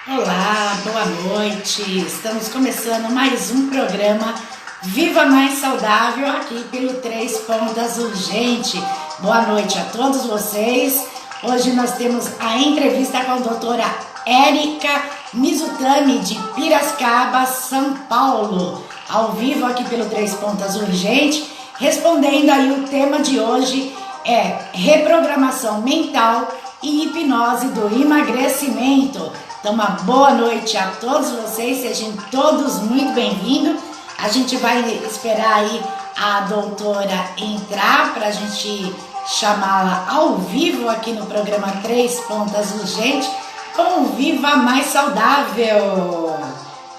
Olá, boa noite. Estamos começando mais um programa Viva Mais Saudável aqui pelo Três Pontas Urgente. Boa noite a todos vocês. Hoje nós temos a entrevista com a doutora Érica Mizutami de Piracicaba, São Paulo, ao vivo aqui pelo Três Pontas Urgente, respondendo aí o tema de hoje é reprogramação mental e hipnose do emagrecimento. Então, uma boa noite a todos vocês, sejam todos muito bem-vindos. A gente vai esperar aí a doutora entrar para a gente chamá-la ao vivo aqui no programa Três Pontas Urgente com o Viva Mais Saudável.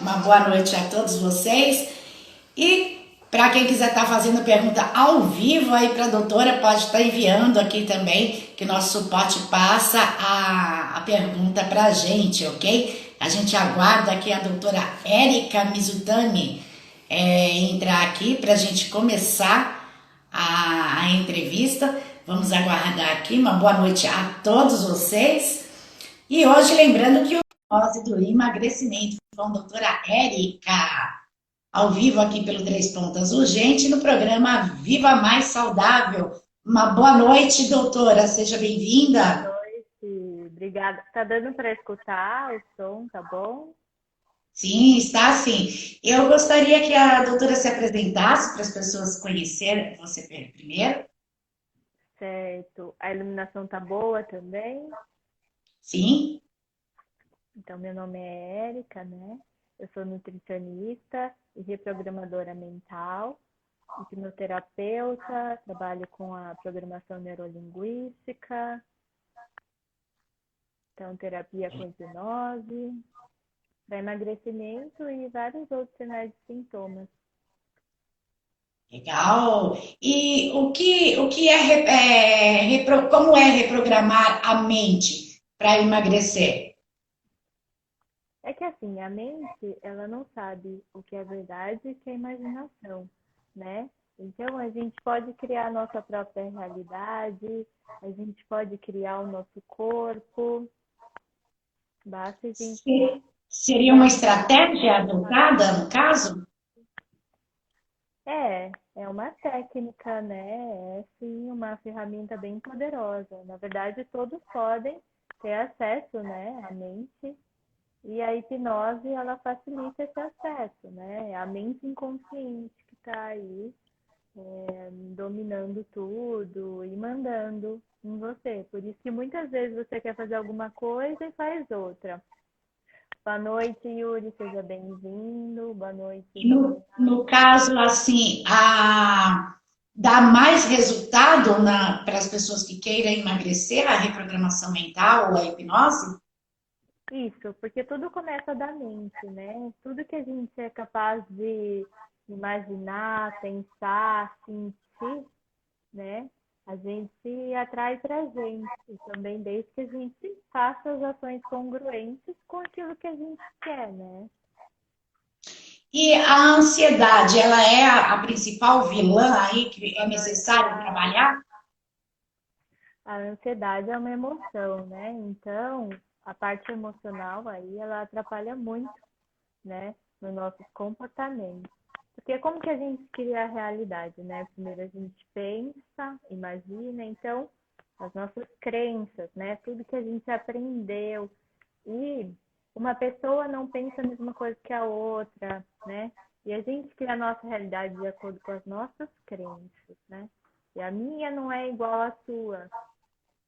Uma boa noite a todos vocês. E para quem quiser estar fazendo pergunta ao vivo aí para a doutora, pode estar enviando aqui também, que nosso suporte passa a pergunta para a gente, ok? A gente aguarda aqui a doutora Érica Mizutami entrar aqui para a gente começar a entrevista. Vamos aguardar aqui. Uma boa noite a todos vocês. E hoje, lembrando que o hipnose do emagrecimento com a doutora Érica, ao vivo aqui pelo Três Pontas Urgente, no programa Viva Mais Saudável. Uma boa noite, doutora, seja bem-vinda. Boa noite, obrigada. Tá dando para escutar o som, tá bom? Sim, está sim. Eu gostaria que a doutora se apresentasse para as pessoas conhecerem você primeiro. Certo. A iluminação tá boa também? Sim. Então, meu nome é Érica, né? Eu sou nutricionista e reprogramadora mental, hipnoterapeuta, trabalho com a programação neurolinguística, então terapia com hipnose, para emagrecimento e vários outros sinais de sintomas. Legal. E como é reprogramar a mente para emagrecer? É que assim, a mente, ela não sabe o que é verdade e o que é imaginação, né? Então, a gente pode criar a nossa própria realidade, a gente pode criar o nosso corpo, basta a gente... Seria uma estratégia adotada, no caso? É uma técnica, né? É sim uma ferramenta bem poderosa. Na verdade, todos podem ter acesso, né, à mente. E a hipnose, ela facilita esse acesso, né? É a mente inconsciente que está aí dominando tudo e mandando em você. Por isso que muitas vezes você quer fazer alguma coisa e faz outra. Boa noite, Yuri, seja bem-vindo. Boa noite. E no caso, assim, dá mais resultado para as pessoas que queiram emagrecer, a reprogramação mental ou a hipnose? Isso, porque tudo começa da mente, né? Tudo que a gente é capaz de imaginar, pensar, sentir, né? A gente atrai pra gente. E também desde que a gente faça as ações congruentes com aquilo que a gente quer, né? E a ansiedade, ela é a principal vilã aí que é necessário trabalhar? A ansiedade é uma emoção, né? Então, a parte emocional aí, ela atrapalha muito, né? No nosso comportamento. Porque como que a gente cria a realidade, né? Primeiro a gente pensa, imagina, então as nossas crenças, né? Tudo que a gente aprendeu. E uma pessoa não pensa a mesma coisa que a outra, né? E a gente cria a nossa realidade de acordo com as nossas crenças, né? E a minha não é igual à sua,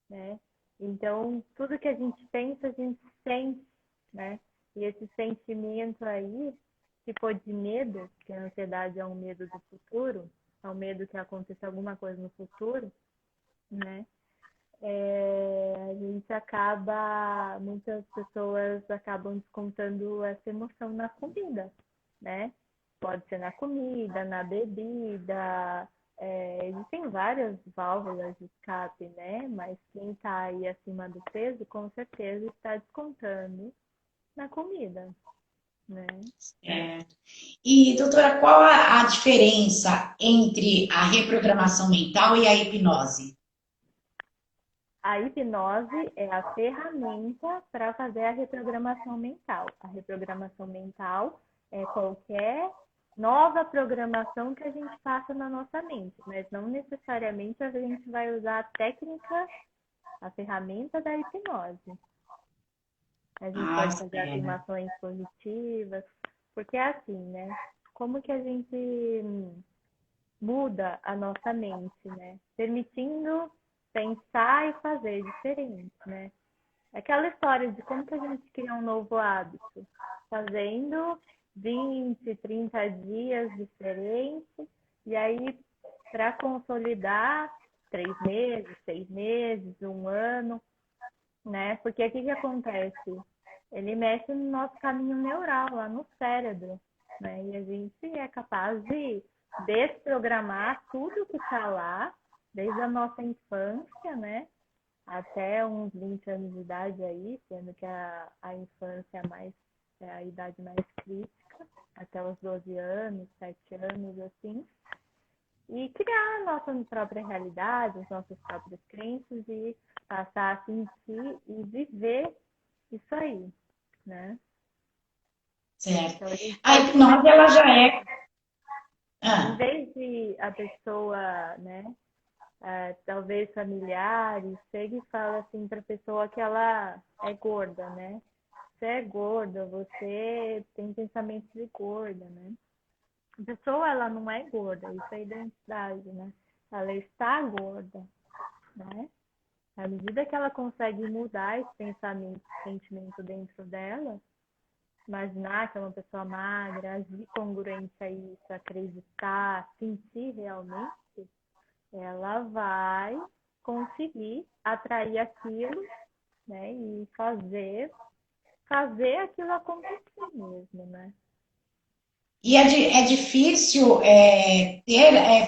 né? Então, tudo que a gente pensa, a gente sente, né? E esse sentimento aí, se for de medo, que a ansiedade é um medo do futuro, é um medo que aconteça alguma coisa no futuro, né? A gente acaba, muitas pessoas acabam descontando essa emoção na comida, né? Pode ser na comida, na bebida, existem várias válvulas de escape, né? Mas quem está aí acima do peso, com certeza está descontando na comida, né? E, doutora, qual a diferença entre a reprogramação mental e a hipnose? a hipnose é a ferramenta para fazer a reprogramação mental. A reprogramação mental é qualquer nova programação que a gente faça na nossa mente, mas não necessariamente a gente vai usar a técnica, a ferramenta da hipnose. A gente Ah, pode fazer Vera. afirmações positivas, porque é assim, né? Como que a gente muda a nossa mente, né? Permitindo pensar e fazer diferente, né? Aquela história de como que a gente cria um novo hábito, fazendo 20, 30 dias diferentes, e aí para consolidar 3 meses, 6 meses, um ano, né? Porque o que que acontece? Ele mexe no nosso caminho neural, lá no cérebro, né? E a gente é capaz de desprogramar tudo que está lá, desde a nossa infância, né? Até uns 20 anos de idade aí, sendo que a infância é a idade mais crítica, até os 12 anos, 7 anos, assim. E criar a nossa própria realidade, as nossas próprias crenças e passar a sentir e viver isso aí, né? Certo. Então a gente A pode hipnose, ela começar, já é. em Ah, vez de a pessoa, né, talvez familiares, chega e fala assim para a pessoa que ela é gorda, né? Você é gorda, você tem pensamentos de gorda, né? A pessoa, ela não é gorda, isso é identidade, né? Ela está gorda, né? À medida que ela consegue mudar esse pensamento, esse sentimento dentro dela, imaginar que é uma pessoa magra, agir congruente a isso, acreditar, sentir realmente, ela vai conseguir atrair aquilo, né? E fazer aquilo acontecer mesmo, né? e é difícil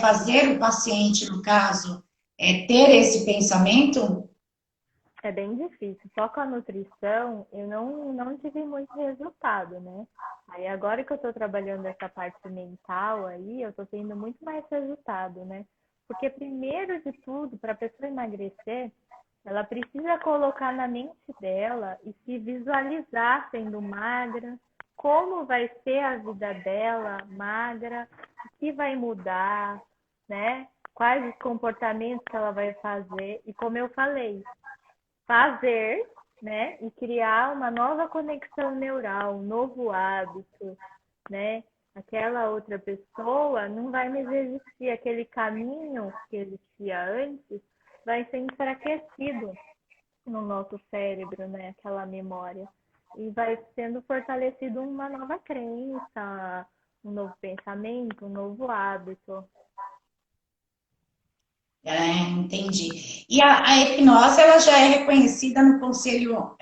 fazer o paciente, no caso, ter esse pensamento? É bem difícil. Só com a nutrição eu não tive muito resultado, né? Aí agora que eu estou trabalhando essa parte mental aí, eu estou tendo muito mais resultado, né? Porque primeiro de tudo, para a pessoa emagrecer, ela precisa colocar na mente dela e se visualizar sendo magra, como vai ser a vida dela magra, o que vai mudar, né? Quais os comportamentos que ela vai fazer. E como eu falei, fazer, né? E criar uma nova conexão neural, um novo hábito, né? Aquela outra pessoa não vai mais existir, aquele caminho que existia antes vai ser enfraquecido no nosso cérebro, né? Aquela memória. E vai sendo fortalecido uma nova crença, um novo pensamento, um novo hábito. Entendi. E a hipnose, ela já é reconhecida no Conselho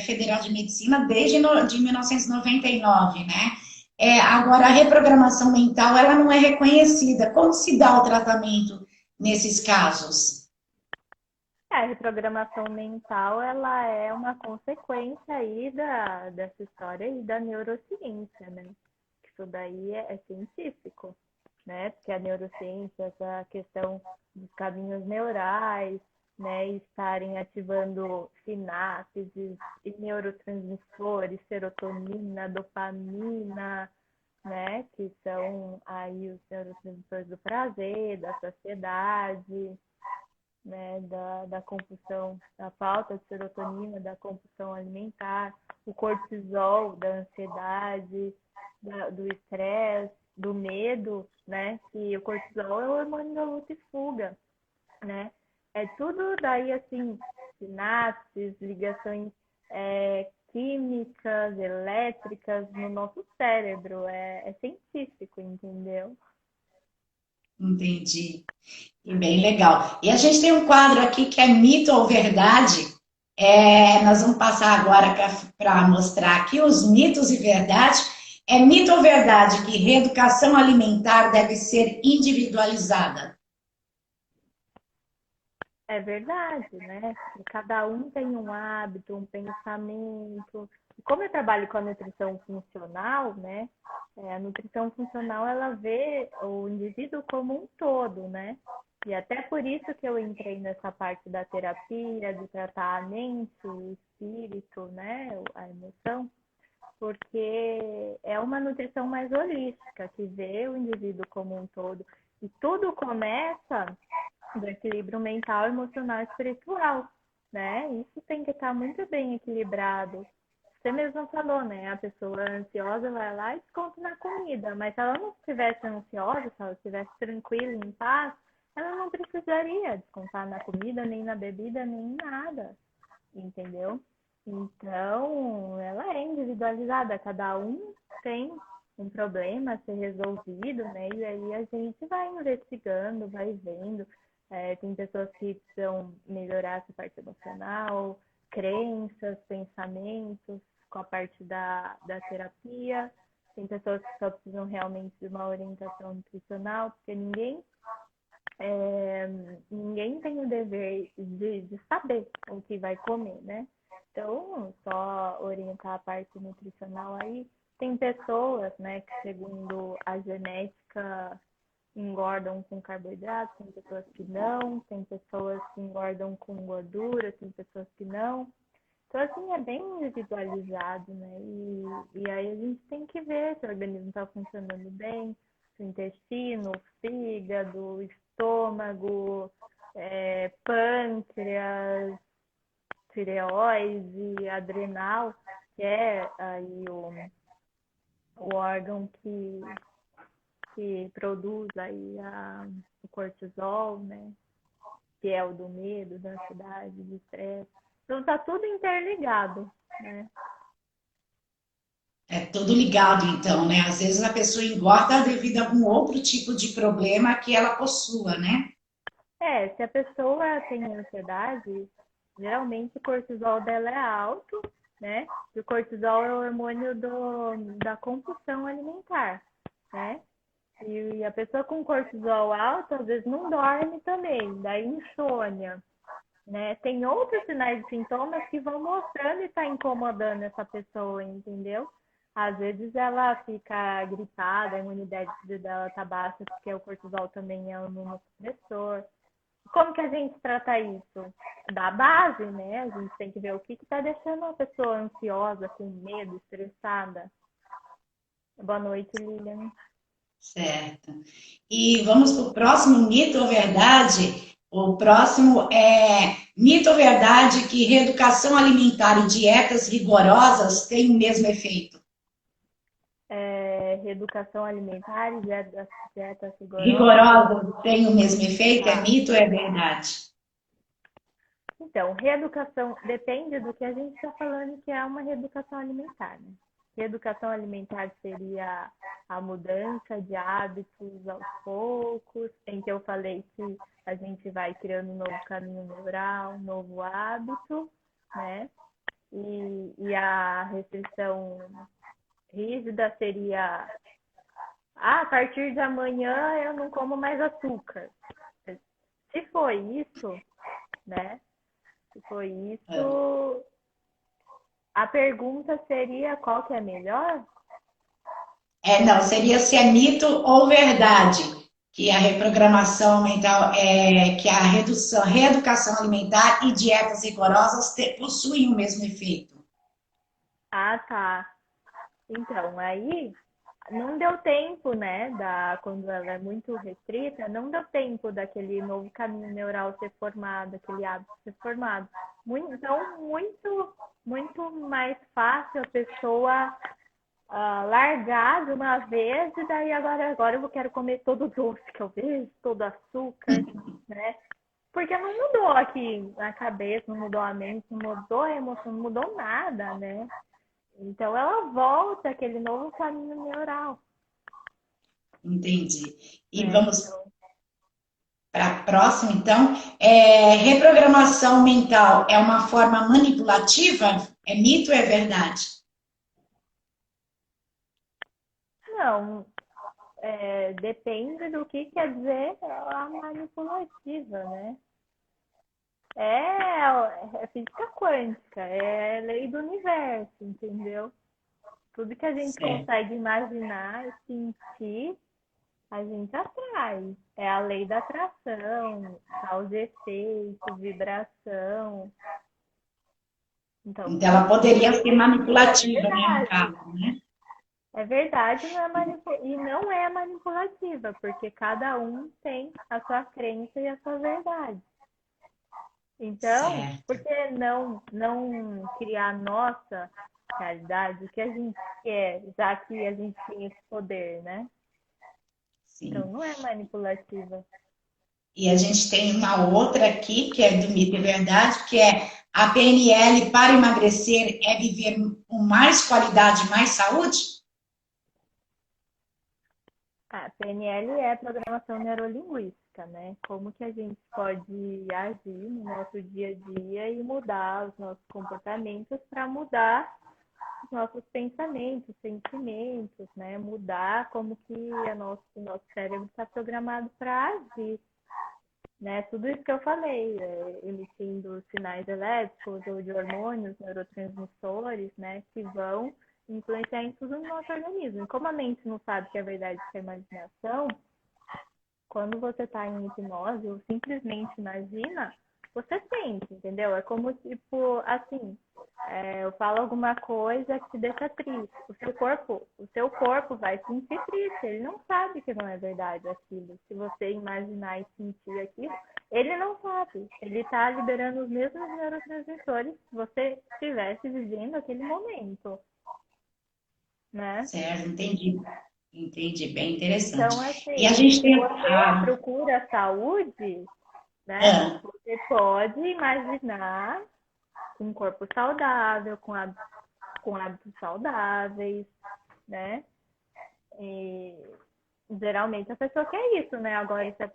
Federal de Medicina desde de 1999, né? Agora, a reprogramação mental, ela não é reconhecida. Como se dá o tratamento nesses casos? A reprogramação mental, ela é uma consequência aí dessa história aí da neurociência, né? Isso daí é científico, né? Porque a neurociência, essa questão dos caminhos neurais, né? Estarem ativando sinapses e neurotransmissores, serotonina, dopamina, né? Que são aí os neurotransmissores do prazer, da saciedade, né, da compulsão, da falta de serotonina, da compulsão alimentar, o cortisol, da ansiedade, do estresse, do medo, né? Que o cortisol é o hormônio da luta e fuga, né? É tudo daí, assim, sinapses, ligações químicas, elétricas no nosso cérebro. É científico, entendeu? Entendi. E bem legal. E a gente tem um quadro aqui que é mito ou verdade. Nós vamos passar agora para mostrar aqui os mitos e verdade. É mito ou verdade que reeducação alimentar deve ser individualizada? É verdade, né? E cada um tem um hábito, um pensamento. E como eu trabalho com a nutrição funcional, né? A nutrição funcional ela vê o indivíduo como um todo, né? E até por isso que eu entrei nessa parte da terapia, de tratar a mente, o espírito, né, a emoção, porque é uma nutrição mais holística, que vê o indivíduo como um todo. E tudo começa do equilíbrio mental, emocional e espiritual, né? Isso tem que estar muito bem equilibrado. Você mesmo falou, né? A pessoa ansiosa vai lá e desconta na comida, mas se ela não estivesse ansiosa, se ela estivesse tranquila, em paz, ela não precisaria descontar na comida, nem na bebida, nem em nada, entendeu? Então, ela é individualizada, cada um tem um problema a ser resolvido, né? E aí a gente vai investigando, vai vendo. Tem pessoas que precisam melhorar essa parte emocional, crenças, pensamentos, com a parte da terapia. Tem pessoas que só precisam realmente de uma orientação nutricional, porque ninguém tem o dever de saber o que vai comer, né? Então, só orientar a parte nutricional aí. Tem pessoas, né, que segundo a genética engordam com carboidrato, tem pessoas que não, tem pessoas que engordam com gordura, tem pessoas que não. Então, assim, é bem individualizado, né? E aí a gente tem que ver se o organismo está funcionando bem, se o intestino, o fígado, o estômago, pâncreas, tireoide, adrenal, que é aí o órgão que produz aí o cortisol, né? Que é o do medo, da ansiedade, do estresse. Então tá tudo interligado, né? É tudo ligado, então, né? Às vezes a pessoa engorda devido a algum outro tipo de problema que ela possua, né? Se a pessoa tem ansiedade, geralmente o cortisol dela é alto, né? E o cortisol é o hormônio da compulsão alimentar, né? E a pessoa com cortisol alto, às vezes não dorme também, daí insônia, né? Tem outros sinais e sintomas que vão mostrando e tá incomodando essa pessoa, entendeu? Às vezes ela fica gripada, a imunidade dela tá baixa, porque o cortisol também é um imunossupressor. Como que a gente trata isso? Da base, né? A gente tem que ver o que está deixando a pessoa ansiosa, com medo, estressada. Boa noite, Lilian. Certo. E vamos para o próximo mito ou verdade? O próximo é mito ou verdade que reeducação alimentar e dietas rigorosas têm o mesmo efeito? Reeducação alimentar e dieta rigorosa. Rigorosas têm o mesmo efeito? É Tá. mito ou é verdade? Então, reeducação depende do que a gente está falando que é uma reeducação alimentar, né? Reeducação alimentar seria a mudança de hábitos aos poucos, em que eu falei que a gente vai criando um novo caminho neural, um novo hábito, né? E a restrição rígida seria, a partir de amanhã eu não como mais açúcar. Se foi isso, né? Se foi isso, a pergunta seria qual que é melhor? Não, seria se é mito ou verdade que a reprogramação mental que a reeducação alimentar e dietas rigorosas possuem o mesmo efeito. Ah, tá. Então, aí não deu tempo, né, quando ela é muito restrita, não deu tempo daquele novo caminho neural ser formado, aquele hábito ser formado. Então, muito mais fácil a pessoa largar de uma vez e daí agora eu quero comer todo doce que eu vejo, todo açúcar, né? Porque não mudou aqui a cabeça, não mudou a mente, não mudou a emoção, não mudou nada, né? Então ela volta aquele novo caminho neural, Entendi. E né? vamos Então, para a próxima, então. Reprogramação mental é uma forma manipulativa? É mito ou é verdade? não, depende do que quer dizer a manipulativa, né? É física quântica, é lei do universo, entendeu? Tudo que a gente Certo. consegue imaginar e sentir a gente atrai. É a lei da atração, causa e efeito, vibração. Então, Então, ela poderia ser é manipulativa, né, no verdade. caso, né? É verdade, e não é manipulativa, porque cada um tem a sua crença e a sua verdade. Então, por Certo, que não criar a nossa realidade, o que a gente quer, já que a gente tem esse poder, né? Então, sim. não é manipulativa. E a gente tem uma outra aqui, que é do Mito e Verdade, que é a PNL para emagrecer é viver com mais qualidade, mais saúde? A PNL é programação neurolinguística, né? Como que a gente pode agir no nosso dia a dia e mudar os nossos comportamentos para mudar os nossos pensamentos, sentimentos, né? Mudar como que o nosso cérebro está programado para agir, né? Tudo isso que eu falei, emitindo sinais elétricos ou de hormônios, neurotransmissores, né? Que vão influenciar em tudo no nosso organismo. E como a mente não sabe que é verdade, que é imaginação, quando você está em hipnose ou simplesmente imagina, você sente, entendeu? É como tipo, assim, eu falo alguma coisa que te deixa triste. O seu corpo vai sentir triste. Ele não sabe que não é verdade aquilo. Se você imaginar e sentir aquilo, ele não sabe. Ele está liberando os mesmos neurotransmissores se você estivesse vivendo aquele momento, né? Certo, entendi. Entendi, bem Então, interessante. E a assim, gente se tem você procura saúde, né? ah, Você pode imaginar um corpo saudável, com hábitos saudáveis, né? E geralmente a pessoa quer isso, né? Agora, se a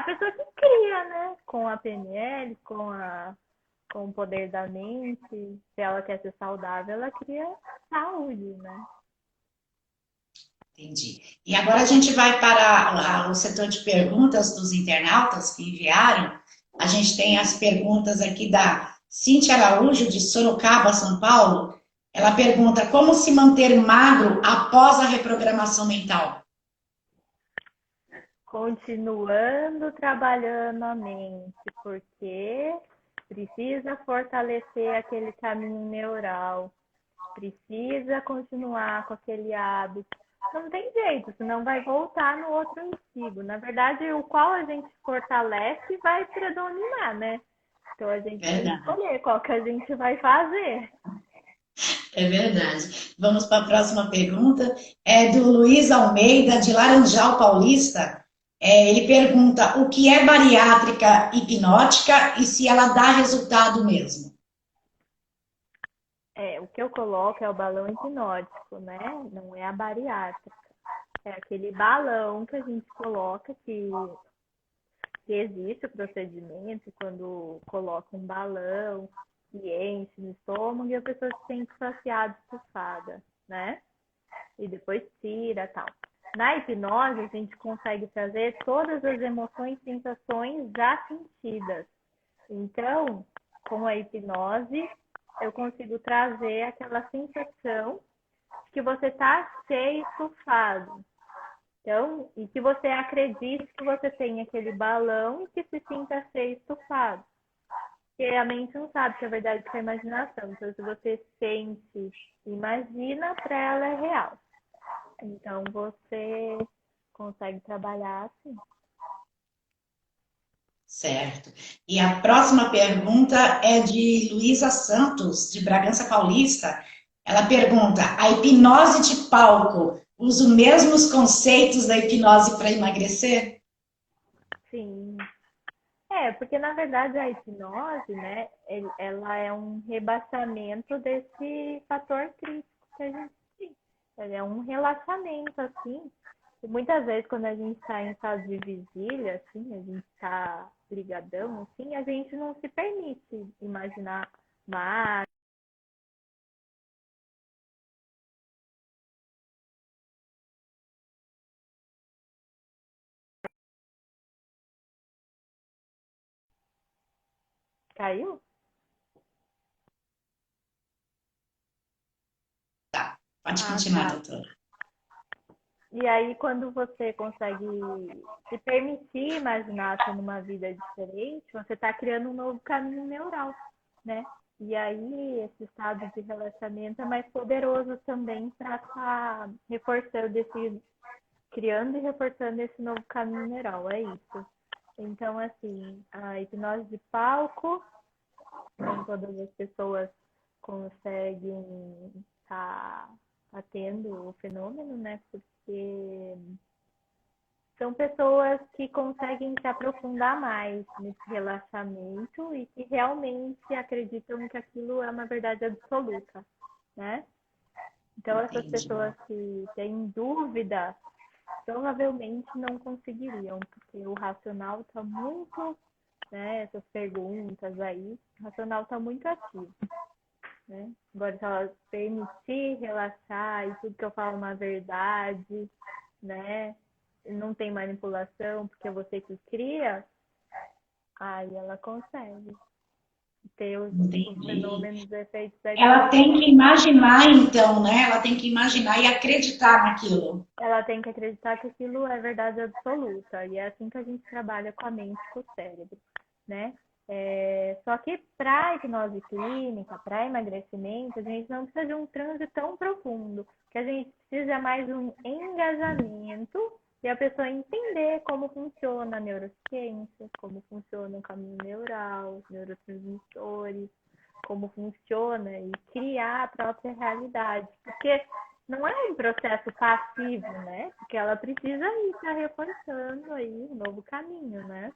pessoa que cria, né? Com a PNL, com o poder da mente, se ela quer ser saudável, ela cria saúde, né? entendi. E agora a gente vai para o setor de perguntas dos internautas que enviaram. A gente tem as perguntas aqui da Cíntia Araújo, de Sorocaba, São Paulo. Ela pergunta como se manter magro após a reprogramação mental. Continuando trabalhando a mente, porque precisa fortalecer aquele caminho neural, precisa continuar com aquele hábito. Não tem jeito, senão vai voltar no outro antigo. Na verdade, o qual a gente fortalece vai predominar, né? Então a gente tem que Verdade. escolher qual que a gente vai fazer. É verdade. Vamos para a próxima pergunta. É do Luiz Almeida, de Laranjal Paulista. Ele pergunta o que é bariátrica hipnótica e se ela dá resultado mesmo. O que eu coloco é o balão hipnótico, né? Não é a bariátrica. É aquele balão que a gente coloca que existe o procedimento quando coloca um balão e enche no estômago e a pessoa se sente saciada, estufada, né? E depois tira tal. Na hipnose, a gente consegue trazer todas as emoções e sensações já sentidas. Então, com a hipnose, eu consigo trazer aquela sensação de que você está cheio, estufado. Então, e que você acredite que você tem aquele balão e que se sinta cheio, estufado. Porque a mente não sabe que é verdade que é imaginação. Então, se você sente, imagina, para ela é real. Então, você consegue trabalhar assim. Certo. E a próxima pergunta é de Luísa Santos, de Bragança Paulista. Ela pergunta: a hipnose de palco usa os mesmos conceitos da hipnose para emagrecer? Sim. Porque na verdade a hipnose, né, ela é um rebaixamento desse fator crítico que a gente tem. Ela é um relaxamento, assim. E muitas vezes quando a gente está em estado de vigília, assim, a gente está ligadão, assim, a gente não se permite imaginar mais. Caiu? Pode Ah, continuar, tá. doutora. E aí, quando você consegue se permitir imaginar tendo uma vida diferente, você está criando um novo caminho neural, né? E aí, esse estado de relaxamento é mais poderoso também para estar reforçando criando e reforçando esse novo caminho neural, é isso. Então, assim, a hipnose de palco, nem todas as pessoas conseguem estar tendo o fenômeno, né? Porque são pessoas que conseguem se aprofundar mais nesse relaxamento e que realmente acreditam que aquilo é uma verdade absoluta, né? Então, essas Entendi. pessoas que têm dúvida provavelmente não conseguiriam, porque o racional está muito, né? Essas perguntas aí, o racional está muito ativo, né? Agora, se ela permitir relaxar e tudo que eu falo é uma verdade, né? Não tem manipulação, porque é você que cria, aí ela consegue ter os Entendi. fenômenos, os efeitos da Ela hipnose. tem que imaginar, então, né? Ela tem que imaginar e acreditar naquilo. Ela tem que acreditar que aquilo é verdade absoluta. E é assim que a gente trabalha com a mente e com o cérebro, né? Só que para hipnose clínica, para emagrecimento, a gente não precisa de um transe tão profundo, que a gente precisa mais de um engajamento e a pessoa entender como funciona a neurociência, como funciona o caminho neural, os neurotransmissores, como funciona e criar a própria realidade. Porque não é um processo passivo, né? Porque ela precisa ir estar reforçando aí um novo caminho, né?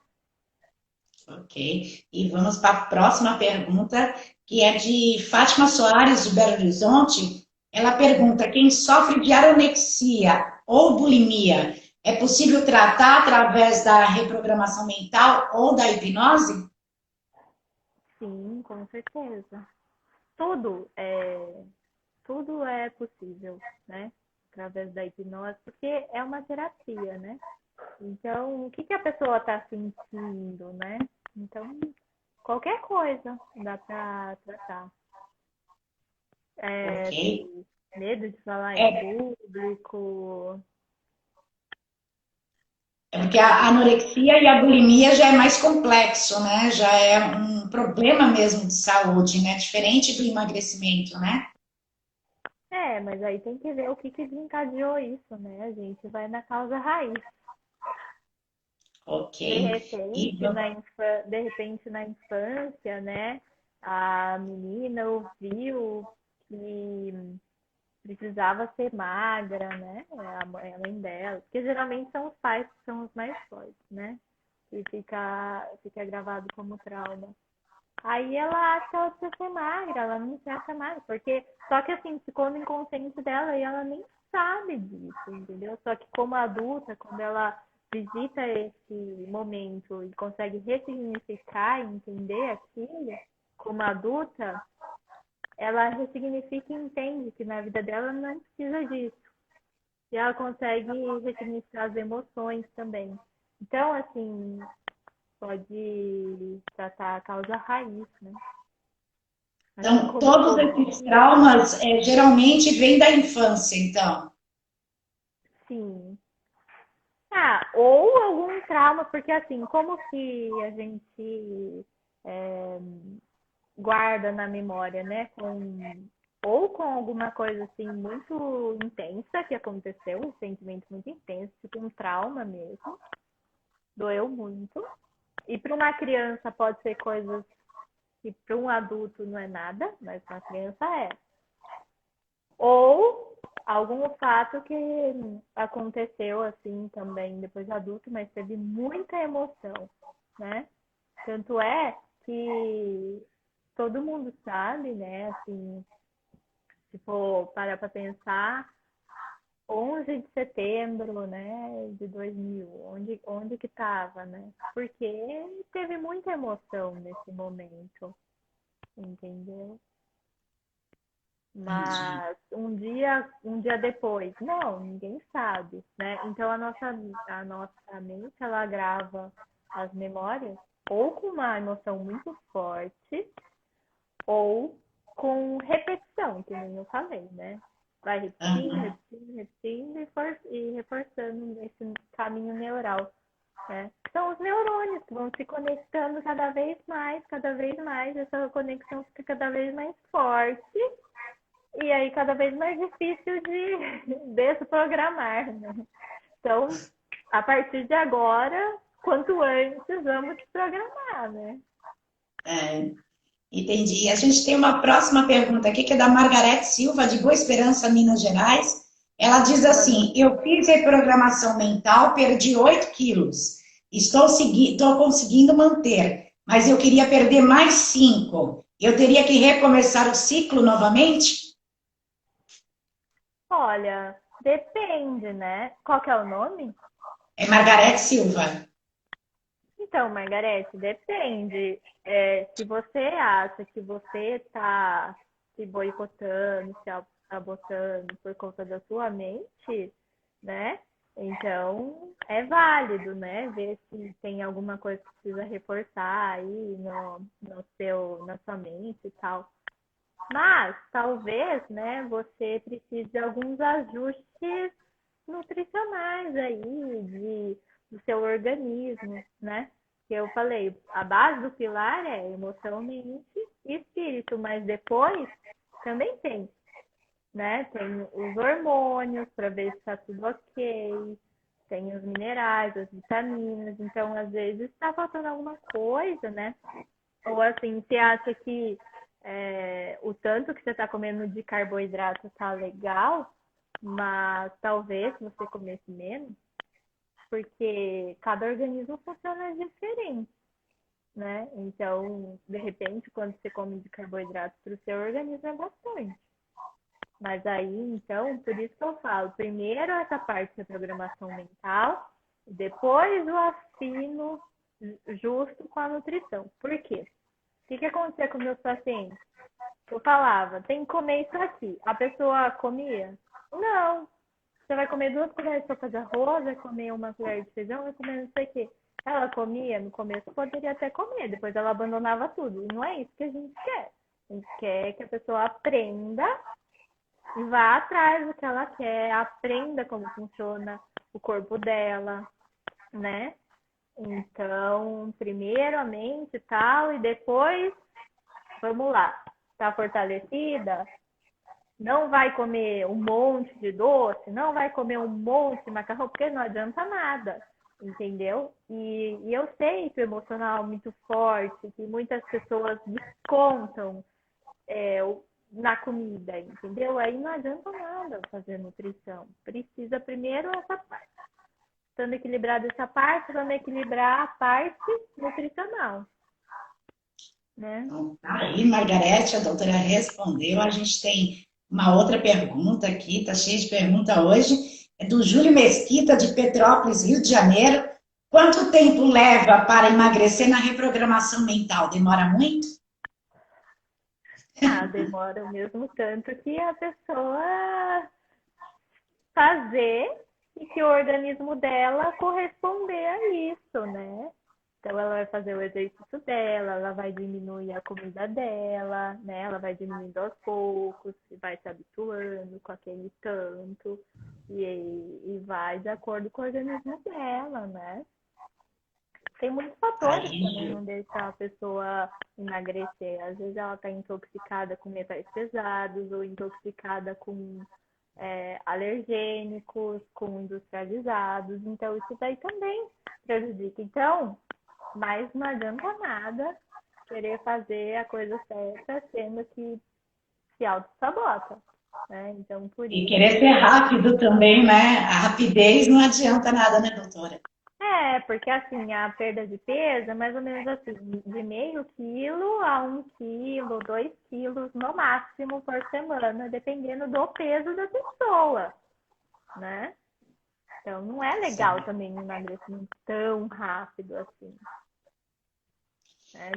Ok. E vamos para a próxima pergunta, que é de Fátima Soares, de Belo Horizonte. Ela pergunta: quem sofre de anorexia ou bulimia, é possível tratar através da reprogramação mental ou da hipnose? Sim, com certeza. Tudo é, tudo é possível, né? Através da hipnose, porque é uma terapia, né? Então, o que a pessoa está sentindo, né? Então, qualquer coisa dá para tratar. Ok. Medo de falar em É, público. é porque a anorexia e a bulimia já é mais complexo, né? Já é um problema mesmo de saúde, né? Diferente do emagrecimento, né? Mas aí tem que ver o que desencadeou isso, né? A gente vai na causa raiz. Ok. E De repente na infância, né? A menina ouviu que precisava ser magra, né? A mãe dela. Porque geralmente são os pais que são os mais fortes, né? E fica gravado como trauma. Aí ela acha que ela precisa ser magra, ela não se acha magra, porque só que assim, ficou no inconsciente dela e ela nem sabe disso, entendeu? Só que como adulta, quando ela visita esse momento e consegue ressignificar e entender aquilo, como adulta, ela ressignifica e entende que na vida dela não precisa disso. E ela consegue ressignificar as emoções também. Então, assim, pode tratar a causa raiz, né? Assim então, como todos esses traumas geralmente vêm da infância, então. sim. Ou algum trauma, porque assim, como que a gente é, guarda na memória, né? Ou com alguma coisa assim muito intensa que aconteceu, um sentimento muito intenso, tipo um trauma mesmo, doeu muito. E para uma criança pode ser coisas que para um adulto não é nada, mas para uma criança é. Ou algum fato que aconteceu assim também depois de adulto, mas teve muita emoção, né? Tanto é que todo mundo sabe, né? Assim, se for parar para pensar, 11 de setembro, né, de 2000, onde que estava, né? Porque teve muita emoção nesse momento, entendeu? Entendi. Mas um dia depois, não, ninguém sabe, né? Então a nossa mente ela grava as memórias ou com uma emoção muito forte ou com repetição, que nem eu falei, né? vai repetindo e reforçando esse caminho neural, né? São os neurônios que vão se conectando cada vez mais, essa conexão fica cada vez mais forte e aí cada vez mais difícil de desprogramar, né? Então, a partir de agora, quanto antes, vamos desprogramar, né? Entendi. A gente tem uma próxima pergunta aqui, que é da Margarete Silva, de Boa Esperança, Minas Gerais. Ela diz assim: eu fiz reprogramação mental, perdi 8 quilos. Estou conseguindo manter, mas eu queria perder mais 5. Eu teria que recomeçar o ciclo novamente? Olha, depende, né? Qual que é o nome? É Margarete Silva. Então, Margarete, depende. Se você acha que você está se boicotando, se sabotando por conta da sua mente, né? Então, é válido, né? Ver se tem alguma coisa que precisa reforçar aí na sua mente e tal. Mas, talvez, né, você precise de alguns ajustes nutricionais aí, do seu organismo, né? Que eu falei, a base do pilar é emoção, mente e espírito, mas depois também tem, né? Tem os hormônios para ver se está tudo ok, tem os minerais, as vitaminas, então às vezes está faltando alguma coisa, né? Ou assim, você acha que o tanto que você está comendo de carboidrato tá legal, mas talvez você comesse menos, porque cada organismo funciona diferente, né? Então, de repente, quando você come de carboidrato para o seu organismo é bastante. Mas aí, então, por isso que eu falo, primeiro essa parte da programação mental, depois o afino justo com a nutrição. Por quê? O que acontecia com meus pacientes? Eu falava, tem que comer isso aqui. A pessoa comia? Não. Você vai comer 2 colheres de sopa de arroz, vai comer 1 colher de feijão, vai comer não sei o quê. Ela comia, no começo poderia até comer, depois ela abandonava tudo. E não é isso que a gente quer. A gente quer que a pessoa aprenda e vá atrás do que ela quer, aprenda como funciona o corpo dela, né? Então, primeiro a mente e tal, e depois, vamos lá, tá fortalecida? Não vai comer um monte de doce, não vai comer um monte de macarrão, porque não adianta nada, entendeu? E eu sei que o emocional é muito forte, que muitas pessoas descontam na comida, entendeu? Aí não adianta nada fazer nutrição. Precisa primeiro essa parte. Estando equilibrada essa parte, vamos equilibrar a parte nutricional, né? Então, tá aí, Margarete, a doutora respondeu. A gente tem uma outra pergunta aqui, tá cheio de pergunta hoje. É do Júlio Mesquita, de Petrópolis, Rio de Janeiro. Quanto tempo leva para emagrecer na reprogramação mental? Demora muito? Demora o mesmo tanto que a pessoa fazer e que o organismo dela corresponder a isso, né? Então, ela vai fazer o exercício dela, ela vai diminuir a comida dela, né? Ela vai diminuindo aos poucos, vai se habituando com aquele tanto e vai de acordo com o organismo dela, né? Tem muitos fatores que também não deixam a pessoa emagrecer. Às vezes ela está intoxicada com metais pesados ou intoxicada com alergênicos, com industrializados. Então, isso daí também prejudica. Então, mas não adianta nada querer fazer a coisa certa, sendo que se auto-sabota, né? Então, por isso... E querer ser rápido também, né? A rapidez não adianta nada, né, doutora? Porque assim, a perda de peso é mais ou menos assim, de meio quilo a 1 quilo, 2 quilos no máximo por semana, dependendo do peso da pessoa, né? Então, não é legal também um emagrecimento tão rápido assim.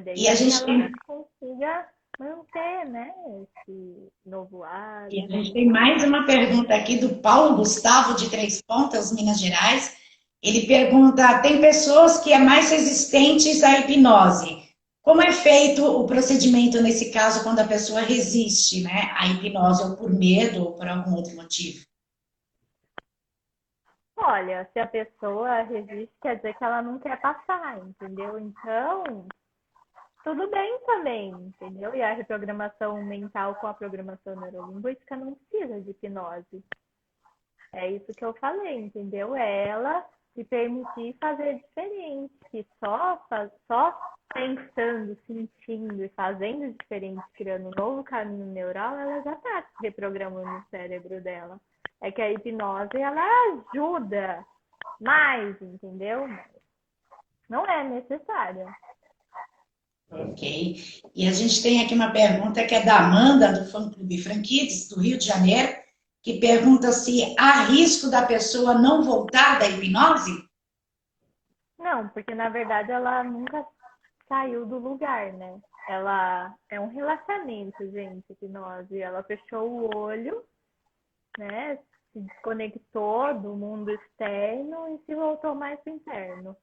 Daí E a gente ela consiga manter, né, esse novo hábito. E a gente tem mais uma pergunta aqui do Paulo Gustavo, de Três Pontas, Minas Gerais. Ele pergunta, tem pessoas que é mais resistentes à hipnose. Como é feito o procedimento nesse caso quando a pessoa resiste, né, à hipnose ou por medo ou por algum outro motivo? Olha, se a pessoa resiste, quer dizer que ela não quer passar, entendeu? Então, tudo bem também, entendeu? E a reprogramação mental com a programação neurolinguística não precisa de hipnose. É isso que eu falei, entendeu? É ela se permitir fazer diferente, que só pensando, sentindo e fazendo diferente, criando um novo caminho neural, ela já está reprogramando o cérebro dela. É que a hipnose, ela ajuda mais, entendeu? Não é necessária. Ok. E a gente tem aqui uma pergunta que é da Amanda, do Fã Clube Franquides, do Rio de Janeiro, que pergunta se há risco da pessoa não voltar da hipnose? Não, porque na verdade ela nunca saiu do lugar, né? Ela é um relaxamento, gente, hipnose. Ela fechou o olho, né? Se desconectou do mundo externo e se voltou mais pro interno.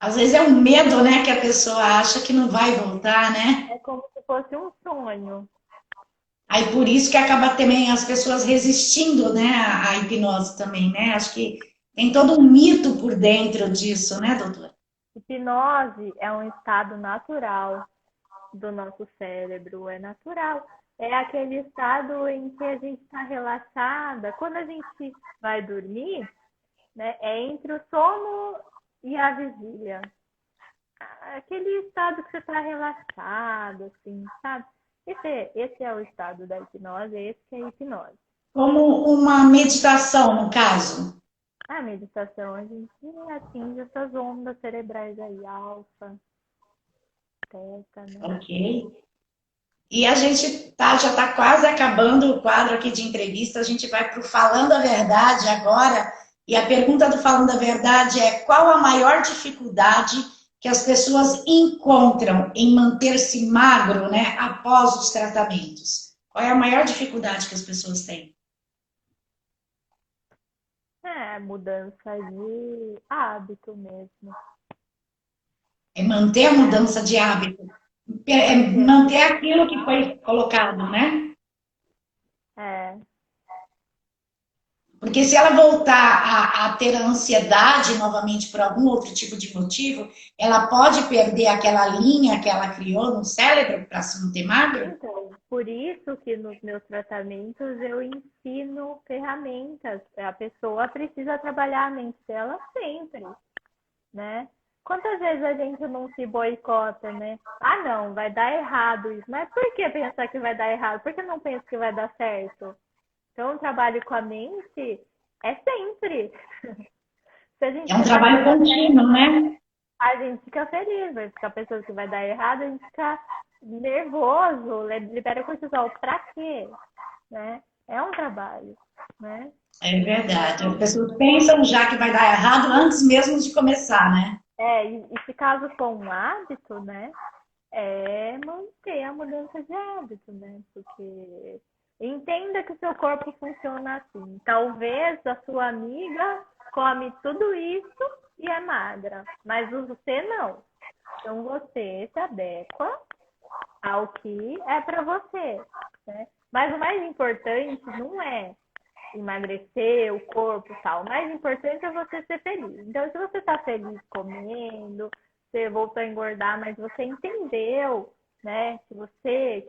Às vezes é um medo, né, que a pessoa acha que não vai voltar, né? É como se fosse um sonho. Aí por isso que acaba também as pessoas resistindo, né, à hipnose também, né? Acho que tem todo um mito por dentro disso, né, doutora? Hipnose é um estado natural do nosso cérebro, é natural. É aquele estado em que a gente está relaxada. Quando a gente vai dormir, né, é entre o sono e a vigília. Aquele estado que você está relaxado, assim, sabe? Esse é o estado da hipnose, esse que é a hipnose. Como uma meditação, no caso. A meditação, a gente atinge essas ondas cerebrais aí, alfa, teta, né? Ok. E a gente já está quase acabando o quadro aqui de entrevista. A gente vai para o Falando a Verdade agora. E a pergunta do Falando a Verdade é: qual a maior dificuldade que as pessoas encontram em manter-se magro, né, após os tratamentos? Qual é a maior dificuldade que as pessoas têm? É, mudança de hábito mesmo. É manter a mudança de hábito, é Manter a manter mudança aquilo de que foi hábito. colocado, né? É, Porque se ela voltar a ter a ansiedade novamente por algum outro tipo de motivo, ela pode perder aquela linha que ela criou no cérebro para se manter magro? então, por isso que nos meus tratamentos eu ensino ferramentas. A pessoa precisa trabalhar a mente dela sempre, né? Quantas vezes a gente não se boicota, né? Ah, não, vai dar errado isso. Mas por que pensar que vai dar errado? Por que não pensa que vai dar certo? Então, o trabalho com a mente é sempre. Se a gente É um pensar que vai trabalho dar certo, contínuo, né? a gente fica feliz, vai ficar pensando que vai dar errado, a gente fica nervoso, libera cortisol. Pra quê? Né? É um trabalho, né? É verdade. As pessoas pensam já que vai dar errado antes mesmo de começar, né? E se caso for um hábito, né? É manter a mudança de hábito, né? Porque entenda que o seu corpo funciona assim. Talvez a sua amiga come tudo isso e é magra, mas você não. Então você se adequa ao que é para você, né? Mas o mais importante não é emagrecer o corpo e tal. O mais importante é você ser feliz. Então, se você está feliz comendo, você voltou a engordar, mas você entendeu, né? Você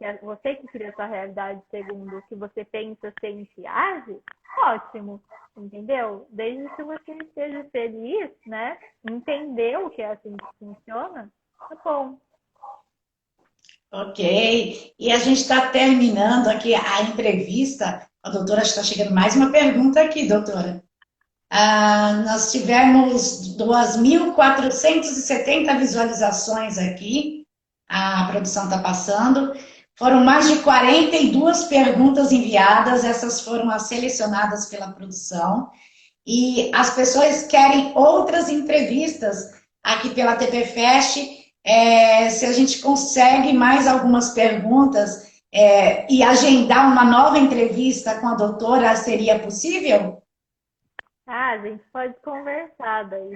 que cria a sua realidade segundo o que você pensa, sente e age, ótimo, entendeu? Desde que você esteja feliz, né? Entendeu que é assim que funciona, tá bom. Ok. E a gente está terminando aqui a entrevista. A doutora está chegando mais uma pergunta aqui, doutora. Nós tivemos 2.470 visualizações aqui, a produção está passando. Foram mais de 42 perguntas enviadas, essas foram as selecionadas pela produção. E as pessoas querem outras entrevistas aqui pela TP Fest. Se a gente consegue mais algumas perguntas e agendar uma nova entrevista com a doutora, seria possível? Ah, a gente pode conversar daí.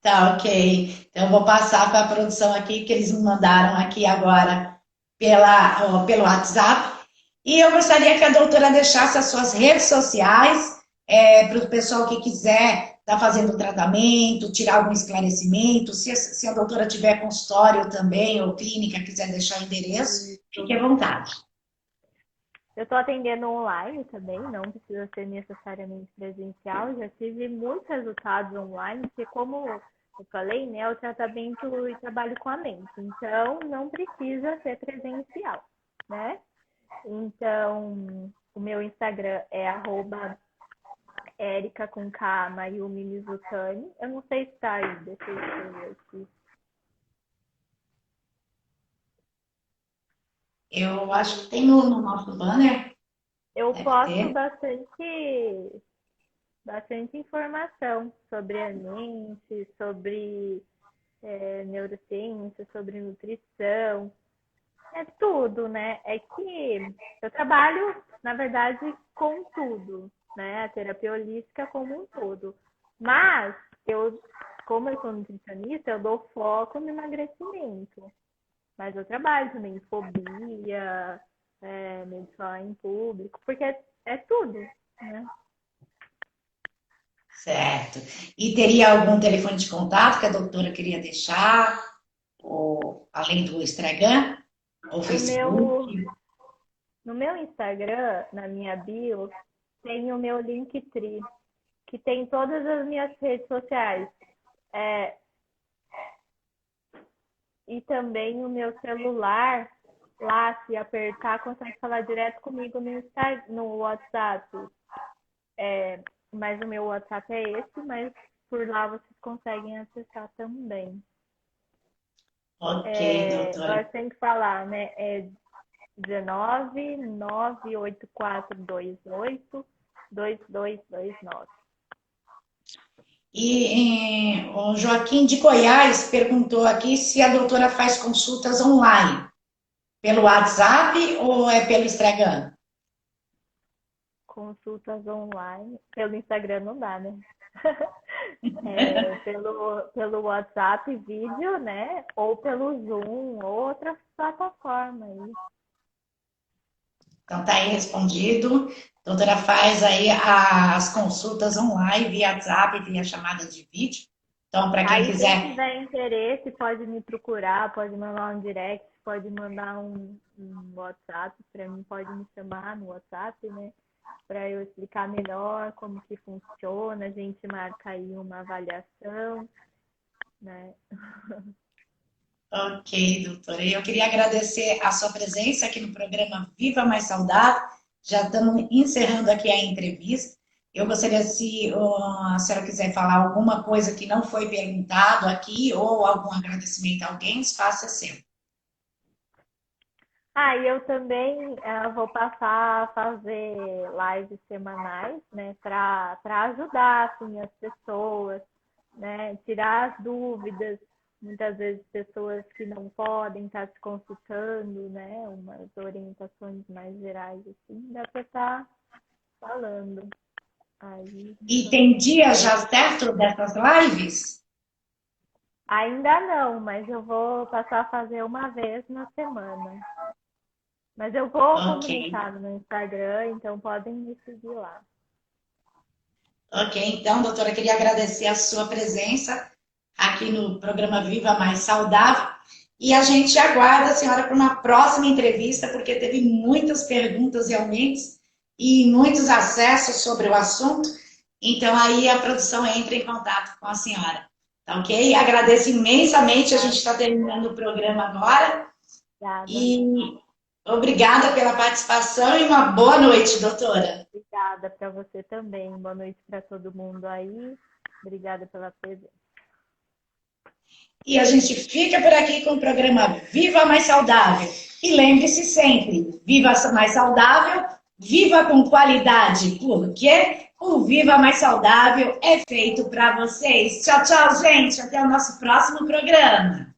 Tá, ok. Então, eu vou passar para a produção aqui, que eles me mandaram aqui agora pelo WhatsApp. E eu gostaria que a doutora deixasse as suas redes sociais para o pessoal que quiser estar fazendo tratamento, tirar algum esclarecimento. Se a doutora tiver consultório também, ou clínica, quiser deixar endereço, Isso. fique à vontade. Eu estou atendendo online também, não precisa ser necessariamente presencial. Já tive muitos resultados online, porque como eu falei, né, o tratamento e trabalho com a mente. Então, não precisa ser presencial, né? Então, o meu Instagram é @erica com K, Mayumi Mizutani. Eu não sei se tá aí, deixa eu ver aqui. Eu acho que tem no nosso banner, Eu deve posto ter. bastante informação sobre a mente, sobre neurociência, sobre nutrição, é tudo, né? É que eu trabalho, na verdade, com tudo, né? A terapia holística como um todo. Mas eu, como eu sou nutricionista, eu dou foco no emagrecimento. Mas eu trabalho também fobia, medo de falar em público, porque é tudo, né? Certo. E teria algum telefone de contato que a doutora queria deixar? Ou além do Instagram? Ou O Facebook? meu, no meu Instagram, na minha bio, tem o meu Linktree, que tem todas as minhas redes sociais. É, e também o meu celular, lá, se apertar, consegue falar direto comigo no WhatsApp. É, mas o meu WhatsApp é esse, mas por lá vocês conseguem acessar também. Ok, doutora. Eu tenho que falar, né? É 19 98428 2229. E o Joaquim de Goiás perguntou aqui se a doutora faz consultas online, pelo WhatsApp ou é pelo Instagram? Consultas online. Pelo Instagram não dá, né? Pelo WhatsApp vídeo, né? Ou pelo Zoom, ou outra plataforma aí. Então tá aí respondido. A doutora faz aí as consultas online via WhatsApp, via chamada de vídeo. Então, para quem Aí quem quiser. tiver interesse pode me procurar, pode mandar um direct, pode mandar um WhatsApp para mim, pode me chamar no WhatsApp, né? Para eu explicar melhor como que funciona, a gente marca aí uma avaliação, né? Ok, doutora. Eu queria agradecer a sua presença aqui no programa Viva Mais Saudável. Já estamos encerrando aqui a entrevista. Eu gostaria, se a senhora quiser falar alguma coisa que não foi perguntado aqui ou algum agradecimento a alguém, faça sempre. E eu também vou passar a fazer lives semanais, né, para ajudar assim, as pessoas, né, tirar as dúvidas, muitas vezes pessoas que não podem estar se consultando, né, umas orientações mais gerais, assim, dá para estar falando. Aí, E tem dia já certo dessas lives? ainda não, mas eu vou passar a fazer uma vez na semana. Mas eu vou Ok. comunicar no Instagram, então podem me seguir lá. Ok, então, doutora, queria agradecer a sua presença aqui no programa Viva Mais Saudável e a gente aguarda a senhora para uma próxima entrevista, porque teve muitas perguntas realmente e muitos acessos sobre o assunto, então aí a produção entra em contato com a senhora, tá ok? Agradeço imensamente, a gente está terminando o programa agora Obrigada. e obrigada pela participação e uma boa noite, doutora. Obrigada para você também. Boa noite para todo mundo aí. Obrigada pela presença. E a gente fica por aqui com o programa Viva Mais Saudável. E lembre-se sempre, viva mais saudável, viva com qualidade, porque o Viva Mais Saudável é feito para vocês. Tchau, tchau, gente. Até o nosso próximo programa.